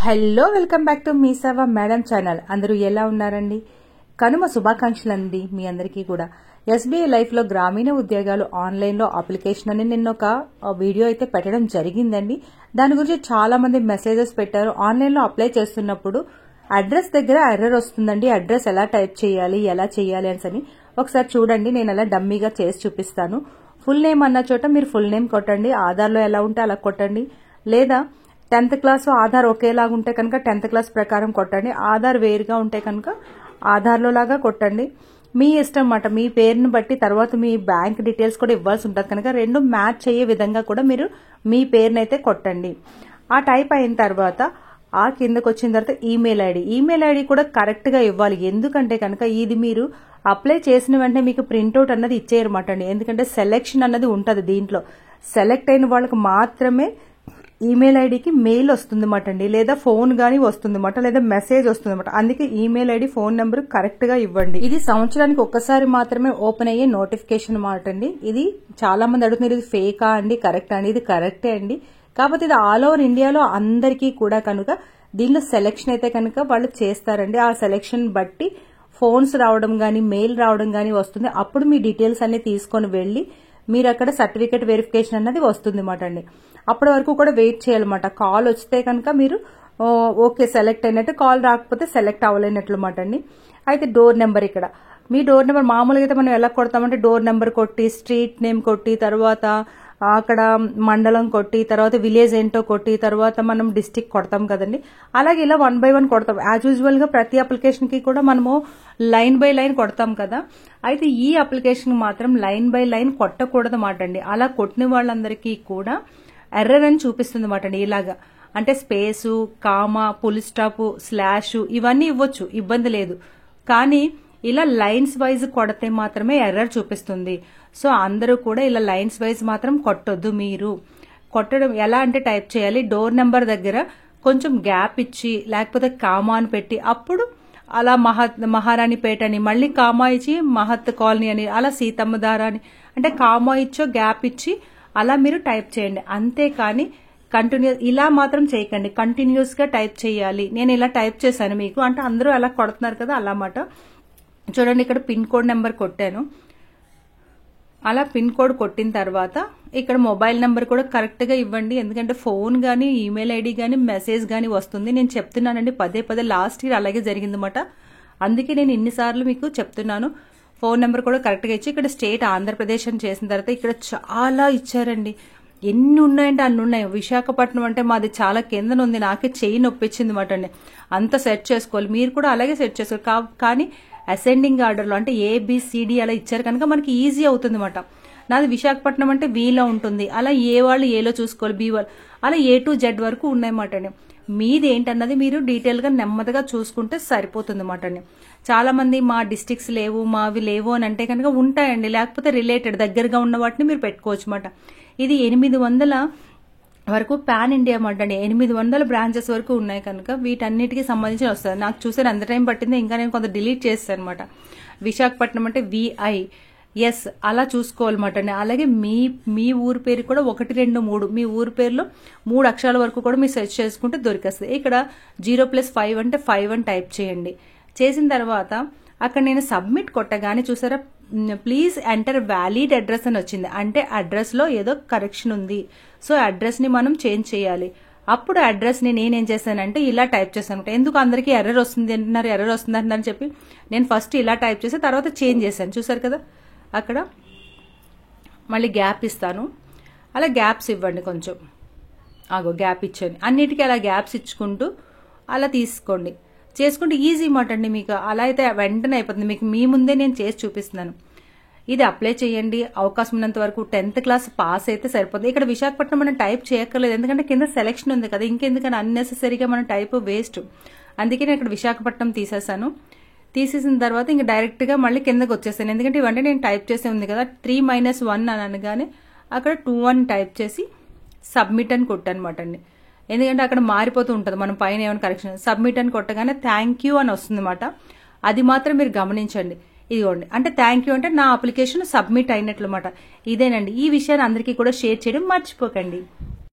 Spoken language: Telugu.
Hello welcome back to me సేవ మేడం ఛానల్. అందరూ ఎలా ఉన్నారండి? కనుమ శుభాకాంక్షలు అండి మీ అందరికీ కూడా. ఎస్బీఐ లైఫ్ లో గ్రామీణ ఉద్యోగాలు ఆన్లైన్ లో అప్లికేషన్ అని నిన్న ఒక వీడియో అయితే పెట్టడం జరిగిందండి. దాని గురించి చాలా మంది మెసేజెస్ పెట్టారు. ఆన్లైన్ లో అప్లై చేస్తున్నప్పుడు అడ్రస్ దగ్గర ఎర్రర్ వస్తుందండి, అడ్రస్ ఎలా టైప్ చేయాలి ఎలా చేయాలి అని ఒకసారి చూడండి. నేను అలా డమ్మీగా చేసి చూపిస్తాను. ఫుల్ నేమ్ అన్న చోట మీరు ఫుల్ నేమ్ కొట్టండి, ఆధార్లో ఎలా ఉంటే అలా కొట్టండి. లేదా 10th క్లాస్ ఆధార్ ఒకేలాగా ఉంటే కనుక 10th క్లాస్ ప్రకారం కొట్టండి. ఆధార్ వేరుగా ఉంటే కనుక ఆధార్లో లాగా కొట్టండి. మీ ఇష్టం అన్నమాట. మీ పేరుని బట్టి తర్వాత మీ బ్యాంక్ డీటెయిల్స్ కూడా ఇవ్వాల్సి ఉంటుంది కనుక రెండు మ్యాచ్ అయ్యే విధంగా కూడా మీరు మీ పేరునైతే కొట్టండి. ఆ టైప్ అయిన తర్వాత ఆ కిందకు వచ్చిన తర్వాత ఈమెయిల్ ఐడి కూడా కరెక్ట్ గా ఇవ్వాలి. ఎందుకంటే కనుక ఇది మీరు అప్లై చేసిన వెంటనే మీకు ప్రింట్అవుట్ అన్నది ఇచ్చేయరమాట అండి. ఎందుకంటే సెలెక్షన్ అన్నది ఉంటది. దీంట్లో సెలెక్ట్ అయిన వాళ్ళకి మాత్రమే ఈమెయిల్ ఐడికి మెయిల్ వస్తుందన్నమాట అండి, లేదా ఫోన్ గానీ వస్తుందన్నమాట, లేదా మెసేజ్ వస్తుందన్నమాట. అందుకే email ID phone number correct గా ఇవ్వండి. ఇది సంవత్సరానికి ఒక్కసారి మాత్రమే ఓపెన్ అయ్యే నోటిఫికేషన్ మాట అండి. ఇది చాలా మంది అడుగుతున్నారు, ఇది ఫేకా అండి కరెక్ట్ అండి? ఇది కరెక్టే అండి. కాకపోతే ఇది ఆల్ ఓవర్ ఇండియాలో అందరికీ కూడా కనుక దీనిలో సెలెక్షన్ అయితే కనుక వాళ్ళు చేస్తారండి. ఆ సెలెక్షన్ బట్టి ఫోన్స్ రావడం గానీ మెయిల్ రావడం గానీ వస్తుంది. అప్పుడు మీ డీటెయిల్స్ అన్ని తీసుకొని వెళ్లి మీరు అక్కడ సర్టిఫికేట్ వెరిఫికేషన్ అన్నది వస్తుంది మాట అండి. అప్పటి వరకు కూడా వెయిట్ చేయాలన్నమాట. కాల్ వస్తే కనుక మీరు ఓకే సెలెక్ట్ అయినట్టు, కాల్ రాకపోతే సెలెక్ట్ అవ్వలేనట్లు మాట అండి. అయితే డోర్ నెంబర్, ఇక్కడ మీ డోర్ నెంబర్ మామూలుగా అయితే మనం ఎలా కొడతామంటే డోర్ నెంబర్ కొట్టి స్ట్రీట్ నేమ్ కొట్టి తర్వాత అక్కడ మండలం కొట్టి తర్వాత విలేజ్ ఏంటో కొట్టి తర్వాత మనం డిస్టిక్ కొడతాం కదండి. అలాగే ఇలా 1 by 1 కొడతాం. యాజ్ యూజువల్ గా ప్రతి అప్లికేషన్ కి కూడా మనము లైన్ బై లైన్ కొడతాం కదా. అయితే ఈ అప్లికేషన్ మాత్రం లైన్ బై లైన్ కొట్టకూడదు మాట అండి. అలా కొట్టిన వాళ్ళందరికీ కూడా ఎర్రర్ అని చూపిస్తుంది మాట అండి. ఇలాగా అంటే space, comma, full stop, slash ఇవన్నీ ఇవ్వచ్చు, ఇబ్బంది లేదు. కానీ ఇలా లైన్స్ వైజ్ కొడితే మాత్రమే ఎర్రర్ చూపిస్తుంది. సో అందరూ కూడా ఇలా లైన్స్ వైజ్ మాత్రం కొట్టొద్దు. మీరు కొట్టడం ఎలా అంటే టైప్ చేయాలి, డోర్ నెంబర్ దగ్గర కొంచెం గ్యాప్ ఇచ్చి లేకపోతే కామా అని పెట్టి అప్పుడు అలా మహారాణిపేట అని మళ్ళీ కామా ఇచ్చి మహత్ కాలనీ అని అలా సీతమ్మ దార అని అంటే కామా ఇచ్చో గ్యాప్ ఇచ్చి అలా మీరు టైప్ చేయండి. అంతేకాని కంటిన్యూస్ ఇలా మాత్రం చేయకండి. కంటిన్యూస్ గా టైప్ చేయాలి. నేను ఇలా టైప్ చేశాను మీకు అంటే అందరూ అలా కొడుతున్నారు కదా అలా మాట. చూడండి ఇక్కడ పిన్ కోడ్ నెంబర్ కొట్టాను. అలా పిన్ కోడ్ కొట్టిన తర్వాత ఇక్కడ మొబైల్ నెంబర్ కూడా కరెక్ట్ గా ఇవ్వండి. ఎందుకంటే ఫోన్ గానీ ఈమెయిల్ ఐడి గానీ మెసేజ్ గానీ వస్తుంది. నేను చెప్తున్నానండి పదే లాస్ట్ ఇయర్ అలాగే జరిగిందన్నమాట. అందుకే నేను ఇన్నిసార్లు మీకు చెప్తున్నాను. ఫోన్ నెంబర్ కూడా కరెక్ట్ గా ఇచ్చి ఇక్కడ స్టేట్ ఆంధ్రప్రదేశ్ అని చేసిన తర్వాత ఇక్కడ చాలా ఇచ్చారండి. ఎన్ని ఉన్నాయంటే అన్ని ఉన్నాయి. విశాఖపట్నం అంటే మాది చాలా కిందన ఉంది. నాకే చెయ్యి నొప్పించింది మాట అండి. అంత సెట్ చేసుకోవాలి. మీరు కూడా అలాగే సెట్ చేసుకోవాలి. కానీ అసెండింగ్ ఆర్డర్లో అంటే ఏబిసిడి అలా ఇచ్చారు కనుక మనకి ఈజీ అవుతుంది మాట. నాది విశాఖపట్నం అంటే వీలో ఉంటుంది. అలా ఏ వాళ్ళు ఏలో చూసుకోవాలి, బి వాళ్ళు అలా A to Z వరకు ఉన్నాయన్నమాట అండి. మీది ఏంటన్నది మీరు డీటెయిల్ గా నెమ్మదిగా చూసుకుంటే సరిపోతుంది మాట అండి. చాలా మంది మా డిస్ట్రిక్ట్స్ లేవు మావి లేవు అని అంటే కనుక ఉంటాయండి. లేకపోతే రిలేటెడ్ దగ్గరగా ఉన్న వాటిని మీరు పెట్టుకోవచ్చు మాట. ఇది 800 వరకు పాన్ ఇండియా మాట అండి. 800 బ్రాంచెస్ వరకు ఉన్నాయి కనుక వీటన్నిటికీ సంబంధించి వస్తుంది. నాకు చూసాను అంత టైం పట్టింది, ఇంకా నేను కొంత డిలీట్ చేస్తాను అనమాట. విశాఖపట్నం అంటే VIS అలా చూసుకోవాలన్నమాట అండి. అలాగే మీ ఊరు పేరు కూడా 1, 2, 3 మీ ఊరు పేరులో 3 అక్షరాల వరకు కూడా మీరు సెర్చ్ చేసుకుంటే దొరికేస్తుంది. ఇక్కడ 0+5 అంటే 5 అని టైప్ చేయండి. చేసిన తర్వాత అక్కడ నేను సబ్మిట్ కొట్టగానే చూసారా ప్లీజ్ ఎంటర్ వ్యాలిడ్ అడ్రస్ అని వచ్చింది. అంటే అడ్రస్ లో ఏదో కరెక్షన్ ఉంది. సో అడ్రస్ ని మనం చేంజ్ చేయాలి. అప్పుడు అడ్రస్ ని నేనేం చేశానంటే ఇలా టైప్ చేశాను. ఎందుకు అందరికీ ఎర్రర్ వస్తుంది అంటున్నారు అని చెప్పి నేను ఫస్ట్ ఇలా టైప్ చేసి తర్వాత చేంజ్ చేశాను. చూసారు కదా అక్కడ మళ్ళీ గ్యాప్ ఇస్తాను. అలా గ్యాప్స్ ఇవ్వండి కొంచెం. గ్యాప్ ఇచ్చాను. అన్నిటికీ అలా గ్యాప్స్ ఇచ్చుకుంటూ అలా తీసుకోండి. చేసుకుంటే ఈజీ మాట అండి. మీకు అలా అయితే వెంటనే అయిపోతుంది. మీకు మీ ముందే నేను చేసి చూపిస్తున్నాను. ఇది అప్లై చేయండి. అవకాశం ఉన్నంత వరకు 10th క్లాస్ పాస్ అయితే సరిపోతుంది. ఇక్కడ విశాఖపట్నం మనం టైప్ చేయక్కర్లేదు, ఎందుకంటే కింద సెలెక్షన్ ఉంది కదా. ఇంకెందుకంటే అన్నెసెసరీగా మనం టైప్ వేస్ట్. అందుకే నేను ఇక్కడ విశాఖపట్నం తీసేసాను. తీసేసిన తర్వాత ఇంకా డైరెక్ట్ గా మళ్ళీ కిందకి వచ్చేసాను. ఎందుకంటే ఇవన్నీ నేను టైప్ చేసే ఉంది కదా. 3-1 అని అనగానే అక్కడ 2-1 టైప్ చేసి సబ్మిట్ అని కొట్టనమాట అండి. ఎందుకంటే అక్కడ మారిపోతూ ఉంటుంది. మనం పైన ఏమైనా కరెక్షన్ సబ్మిట్ అని కొట్టగానే థ్యాంక్ యూ అని వస్తుంది అనమాట. అది మాత్రం మీరు గమనించండి. ఇదిగోండి అంటే థ్యాంక్ యూ అంటే నా అప్లికేషన్ సబ్మిట్ అయినట్లు మాట. ఇదేనండి. ఈ విషయాన్ని అందరికీ కూడా షేర్ చేయడం మర్చిపోకండి.